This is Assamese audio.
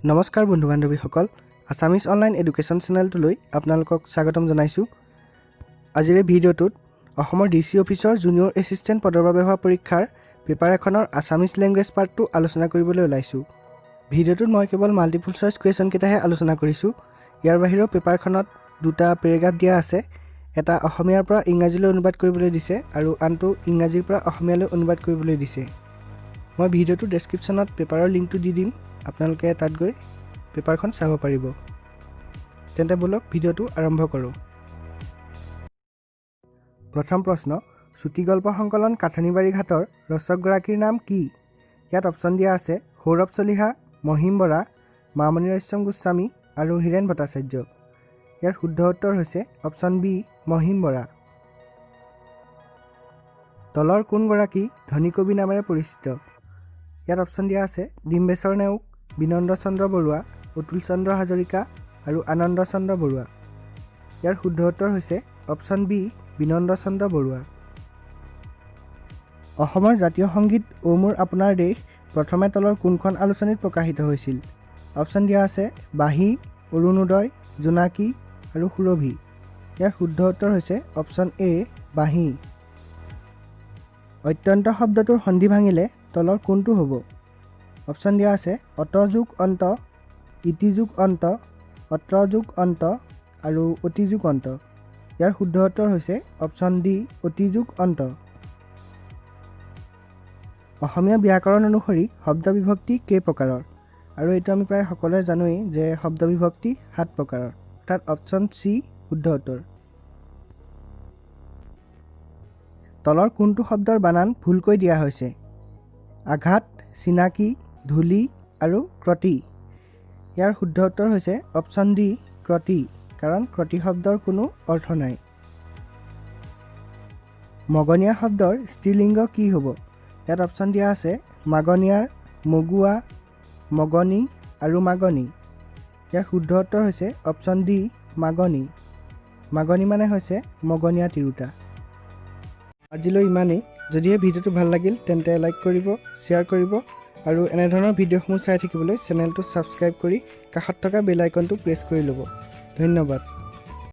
নমস্কাৰ বন্ধু বান্ধৱীসকল, আছামিজ অনলাইন এডুকেশ্যন চেনেলটোলৈ আপোনালোকক স্বাগতম জনাইছোঁ। আজিৰ এই ভিডিঅ'টোত অসমৰ ডিচি অফিচৰ জুনিয়ৰ এছিষ্টেণ্ট পদৰ বাবে হোৱা পৰীক্ষাৰ পেপাৰ এখনৰ আছামিজ লেংগুৱেজ পাৰ্টটো আলোচনা কৰিবলৈ ওলাইছোঁ। ভিডিঅ'টোত মই কেৱল মাল্টিপল চইচ কুৱেশ্যনকেইটাহে আলোচনা কৰিছোঁ। ইয়াৰ বাহিৰেও পেপাৰখনত দুটা পেৰেগ্ৰাফ দিয়া আছে। এটা অসমীয়াৰ পৰা ইংৰাজীলৈ অনুবাদ কৰিবলৈ দিছে আৰু আনটো ইংৰাজীৰ পৰা অসমীয়ালৈ অনুবাদ কৰিবলৈ দিছে। মই ভিডিঅ'টোৰ ডেছক্ৰিপশ্যনত পেপাৰৰ লিংকটো দি দিম, আপোনালোকে তাত গৈ পেপাৰখন চাব পাৰিব। তেন্তে বলক ভিডিঅ'টো আৰম্ভ কৰোঁ। প্ৰথম প্ৰশ্ন, চুটিগল্প সংকলন কাঠনিবাৰী ঘাটৰ ৰচকগৰাকীৰ নাম কি? ইয়াত অপশ্যন দিয়া আছে সৌৰভ চলিহা, মহিম বৰা, মামণি ৰয়ছম গোস্বামী আৰু হীৰেণ ভট্টাচাৰ্য। ইয়াৰ শুদ্ধ উত্তৰ হৈছে অপশ্যন বি, মহিম বৰা। তলৰ কোনগৰাকী ধনী কবি নামেৰে পৰিচিত? ইয়াত অপশ্যন দিয়া আছে ডিম্বেশ্বৰ নেওগ, বিনন্দ চন্দ্ৰ বৰুৱা, অতুল চন্দ্ৰ হাজৰিকা আৰু আনন্দ চন্দ্ৰ বৰুৱা। ইয়াৰ শুদ্ধ উত্তৰ হৈছে অপশ্যন বি, বিনন্দ চন্দ্ৰ বৰুৱা। অসমৰ জাতীয় সংগীত অ' মোৰ আপোনাৰ দেশ প্ৰথমে তলৰ কোনখন আলোচনীত প্ৰকাশিত হৈছিল? অপশ্যন দিয়া আছে বাঁহী, অৰুণোদয়, জোনাকী আৰু সুৰভি। ইয়াৰ শুদ্ধ উত্তৰ হৈছে অপশ্যন এ, বাঁহী। অত্যন্ত শব্দটোৰ সন্ধি ভাঙিলে তলৰ কোনটো হ'ব? অপশ্যন দিয়া আছে অত যোগ অন্ত, ইতি যোগ অন্ত, অত্ৰ যোগ অন্ত আৰু অতি যোগ অন্ত। ইয়াৰ শুদ্ধ উত্তৰ হৈছে অপশ্যন ডি, অতি যোগ অন্ত। অসমীয়া ব্যাকৰণ অনুসৰি শব্দ বিভক্তি কেই প্ৰকাৰৰ? আৰু এইটো আমি প্ৰায় সকলোৱে জানোৱেই যে শব্দ বিভক্তি 7 প্ৰকাৰৰ। তাত অপশ্যন চি শুদ্ধ উত্তৰ। তলৰ কোনটো শব্দৰ বানান ভুলকৈ দিয়া হৈছে? আঘাত, চিনাকি, ধূলি আৰু ক্ৰতি। ইয়াৰ শুদ্ধ উত্তৰ হৈছে অপশ্যন ডি, ক্ৰতি, কাৰণ ক্ৰতি শব্দৰ কোনো অৰ্থ নাই। মগনীয়া শব্দৰ স্ত্ৰীলিংগ কি হ'ব? ইয়াত অপশ্যন দিয়া আছে মাগনিয়াৰ, মগুৱা, মগনি আৰু মাগনি। ইয়াৰ শুদ্ধ উত্তৰ হৈছে অপশ্যন ডি, মাগনি। মাগনি মানে হৈছে মগনীয়া তিৰোতা। আজিলৈ ইমানেই। যদিহে ভিডিঅ'টো ভাল লাগিল তেন্তে লাইক কৰিব, শ্বেয়াৰ কৰিব আৰু এনেধৰণৰ ভিডিঅ'সমূহ চাই থাকিবলৈ চেনেলটো ছাবস্ক্ৰাইব কৰি কাষত থকা বেল আইকনটো প্ৰেছ কৰি ল'ব। ধন্যবাদ।